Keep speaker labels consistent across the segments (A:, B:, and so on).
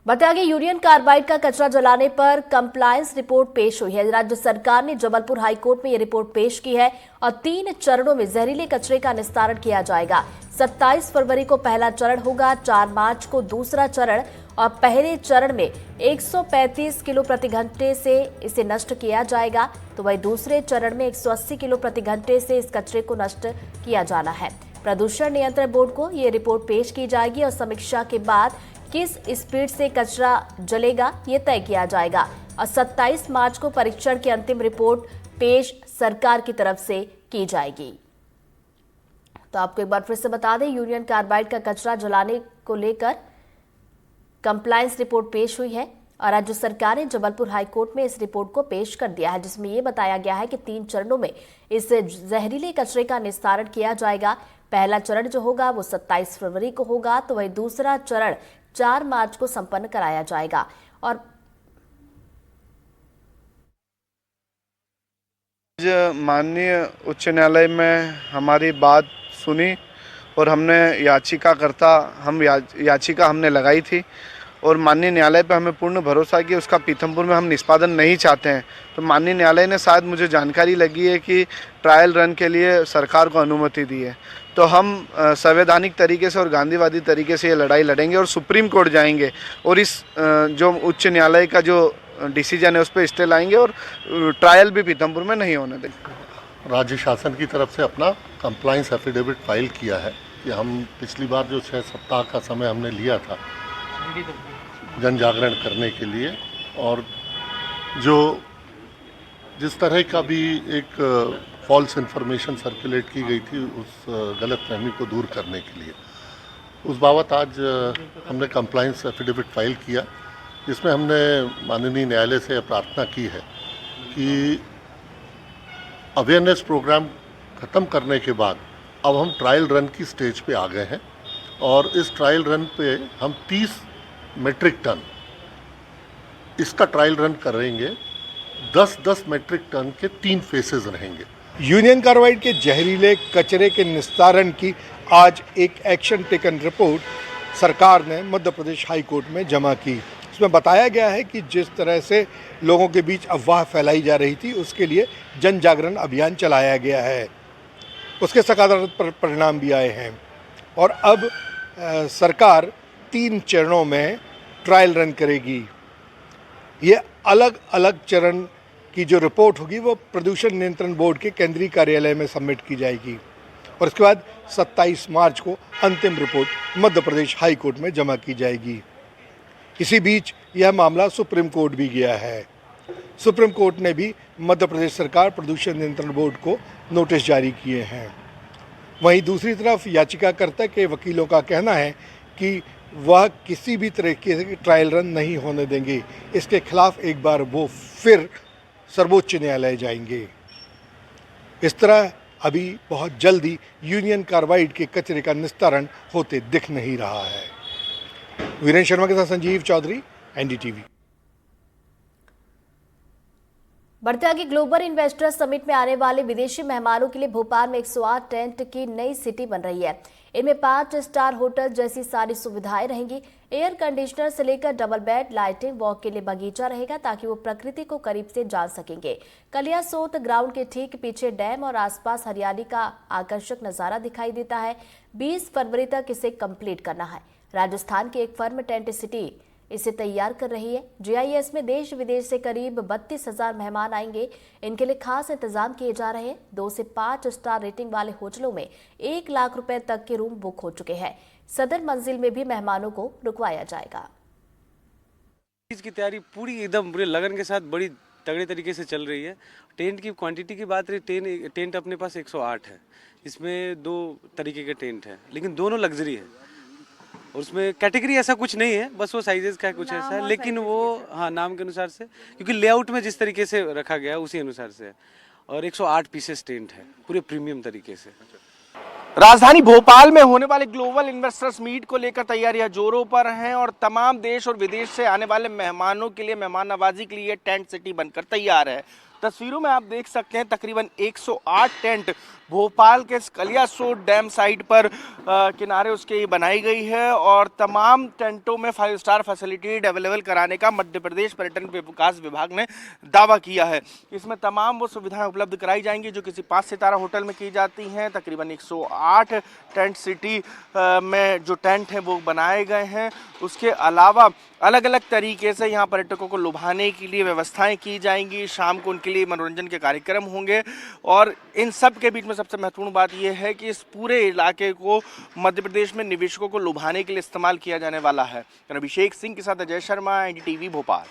A: बताया आगे union carbide का कचरा जलाने पर कंप्लायंस रिपोर्ट पेश हुई है। राज्य सरकार ने जबलपुर हाईकोर्ट में ये रिपोर्ट पेश की है और 3 चरणों में जहरीले कचरे का निस्तारण किया जाएगा। 27 फरवरी को पहला चरण होगा, 4 मार्च को दूसरा चरण और पहले चरण में 135 किलो प्रति घंटे से इसे नष्ट किया जाएगा, तो वही दूसरे चरण में 180 किलो प्रति घंटे से इस कचरे को नष्ट किया जाना है। प्रदूषण नियंत्रण बोर्ड को ये रिपोर्ट पेश की जाएगी और समीक्षा के बाद किस स्पीड से कचरा जलेगा ये तय किया जाएगा और 27 मार्च को परीक्षण की अंतिम रिपोर्ट पेश सरकार की तरफ से की जाएगी। तो आपको एक बार फिर से बता दें, यूनियन कार्बाइड का कचरा जलाने को लेकर कंप्लायंस रिपोर्ट पेश हुई है और राज्य सरकार ने जबलपुर हाईकोर्ट में इस रिपोर्ट को पेश कर दिया है, जिसमें यह बताया गया है कि 3 चरणों में इस जहरीले कचरे का निस्तारण किया जाएगा। पहला चरण जो होगा वो 27 फरवरी को होगा, तो वही दूसरा चरण 4 मार्च को संपन्न कराया जाएगा। और
B: माननीय उच्च न्यायालय में हमारी बात सुनी और हमने याचिका हमने लगाई थी और माननीय न्यायालय पे हमें पूर्ण भरोसा है कि उसका पीथमपुर में हम निष्पादन नहीं चाहते हैं। तो माननीय न्यायालय ने शायद मुझे जानकारी लगी है कि ट्रायल रन के लिए सरकार को अनुमति दी है, तो हम संवैधानिक तरीके से और गांधीवादी तरीके से ये लड़ाई लड़ेंगे और सुप्रीम कोर्ट जाएंगे और इस जो उच्च न्यायालय का जो डिसीजन है उस पर स्टे लाएंगे और ट्रायल भी पीथमपुर में नहीं होने देंगे।
C: राज्य शासन की तरफ से अपना कंप्लायंस एफिडेविट फाइल किया है कि हम पिछली बार जो 6 सप्ताह का समय हमने लिया था जन जागरण करने के लिए और जिस तरह का भी एक फॉल्स इंफॉर्मेशन सर्कुलेट की गई थी उस गलतफहमी को दूर करने के लिए, उस बाबत आज हमने कंप्लायंस एफिडेविट फाइल किया, जिसमें हमने माननीय न्यायालय से प्रार्थना की है कि अवेयरनेस प्रोग्राम ख़त्म करने के बाद अब हम ट्रायल रन की स्टेज पे आ गए हैं और इस ट्रायल रन पे हम 30 मेट्रिक टन इसका ट्रायल रन करेंगे। 10-10 मेट्रिक टन के 3 फेसेस रहेंगे।
D: यूनियन कार्बाइड के जहरीले कचरे के निस्तारण की आज एक एक्शन टेकन रिपोर्ट सरकार ने मध्य प्रदेश हाई कोर्ट में जमा की। इसमें बताया गया है कि जिस तरह से लोगों के बीच अफवाह फैलाई जा रही थी उसके लिए जन जागरण अभियान चलाया गया है, उसके सकारात्मक परिणाम भी आए हैं और अब सरकार 3 चरणों में ट्रायल रन करेगी। ये अलग अलग चरण की जो रिपोर्ट होगी वो प्रदूषण नियंत्रण बोर्ड के केंद्रीय कार्यालय में सबमिट की जाएगी और उसके बाद 27 मार्च को अंतिम report Madhya Pradesh high court में जमा की जाएगी। इसी बीच यह मामला सुप्रीम कोर्ट भी गया है। सुप्रीम कोर्ट ने भी मध्य प्रदेश सरकार प्रदूषण नियंत्रण बोर्ड को नोटिस जारी किए हैं। वहीं दूसरी तरफ याचिकाकर्ता के वकीलों का कहना है कि वह किसी भी तरह के ट्रायल रन नहीं होने देंगे। इसके खिलाफ एक बार वो फिर सर्वोच्च न्यायालय जाएंगे। इस तरह अभी बहुत जल्दी यूनियन कार्बाइड के कचरे का निस्तारण होते दिख नहीं रहा है। वीरेंद्र शर्मा के साथ संजीव चौधरी, एनडीटीवी।
A: बढ़ते आगे, ग्लोबल इन्वेस्टर समिट में आने वाले विदेशी मेहमानों के लिए भोपाल में 108 टेंट की नई सिटी बन रही है। इनमें 5 स्टार होटल जैसी सारी सुविधाएं रहेंगी। एयर कंडीशनर से लेकर डबल बेड, लाइटिंग, वॉक के लिए बगीचा रहेगा ताकि वो प्रकृति को करीब से जान सकेंगे। कलियासोत ग्राउंड के ठीक पीछे डैम और आसपास हरियाली का आकर्षक नजारा दिखाई देता है। 20 फरवरी तक इसे कंप्लीट करना है। राजस्थान की एक फर्म टेंट सिटी इसे तैयार कर रही है। जीआईएस में देश विदेश से करीब 32,000 मेहमान आएंगे। इनके लिए खास इंतजाम किए जा रहे हैं। 2 से 5 स्टार रेटिंग वाले होटलों में 1 लाख रुपए तक के रूम बुक हो चुके हैं। सदर मंजिल में भी मेहमानों को रुकवाया जाएगा।
E: की तैयारी पूरी एकदम पूरे लगन के साथ बड़ी तगड़े तरीके से चल रही है। टेंट की क्वांटिटी की बात रही, टेंट अपने पास 108 है। इसमें 2 तरीके के टेंट है, लेकिन दोनों लग्जरी है और उसमें कैटेगरी ऐसा कुछ नहीं है, बस वो साइजेस का कुछ ऐसा है, लेकिन वो हाँ नाम के अनुसार से, क्योंकि लेआउट में जिस तरीके से रखा गया उसी अनुसार से है। और 108 पीसेस टेंट है पूरे प्रीमियम तरीके से।
F: राजधानी भोपाल में होने वाले ग्लोबल इन्वेस्टर्स मीट को लेकर तैयारियां जोरों पर हैं और तमाम देश और विदेश से आने वाले मेहमानों के लिए मेहमान नवाजी के लिए टेंट सिटी बनकर तैयार है। तस्वीरों में आप देख सकते हैं तकरीबन 108 टेंट भोपाल के कलियासोत डैम साइट पर किनारे उसके ये बनाई गई है और तमाम टेंटों में 5 स्टार फैसिलिटी अवेलेबल कराने का मध्य प्रदेश पर्यटन विकास विभाग ने दावा किया है। इसमें तमाम वो सुविधाएं उपलब्ध कराई जाएंगी जो किसी 5 सितारा होटल में की जाती हैं। तकरीबन 108 टेंट सिटी में जो टेंट हैं वो बनाए गए हैं। उसके अलावा अलग अलग तरीके से यहाँ पर्यटकों को लुभाने के लिए व्यवस्थाएं की जाएंगी। शाम को उनके लिए मनोरंजन के कार्यक्रम होंगे और इन सब के बीच में सबसे महत्वपूर्ण बात यह है कि इस पूरे इलाके को मध्य प्रदेश में निवेशकों को लुभाने के लिए इस्तेमाल किया जाने वाला है। अभिषेक सिंह के साथ अजय शर्मा, एनडीटीवी भोपाल।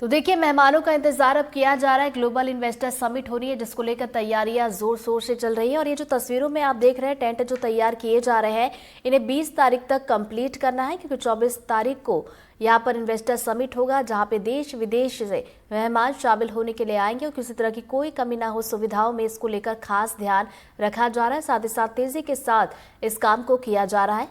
A: तो देखिए, मेहमानों का इंतजार अब किया जा रहा है। ग्लोबल इन्वेस्टर समिट हो रही है जिसको लेकर तैयारियां जोर शोर से चल रही हैं और ये जो तस्वीरों में आप देख रहे हैं टेंट जो तैयार किए जा रहे हैं इन्हें 20 तारीख तक कंप्लीट करना है क्योंकि 24 तारीख को यहाँ पर इन्वेस्टर समिट होगा जहाँ पे देश विदेश से मेहमान शामिल होने के लिए आएंगे और किसी तरह की कोई कमी ना हो सुविधाओं में, इसको लेकर खास ध्यान रखा जा रहा है। साथ ही साथ तेजी के साथ इस काम को किया जा रहा है।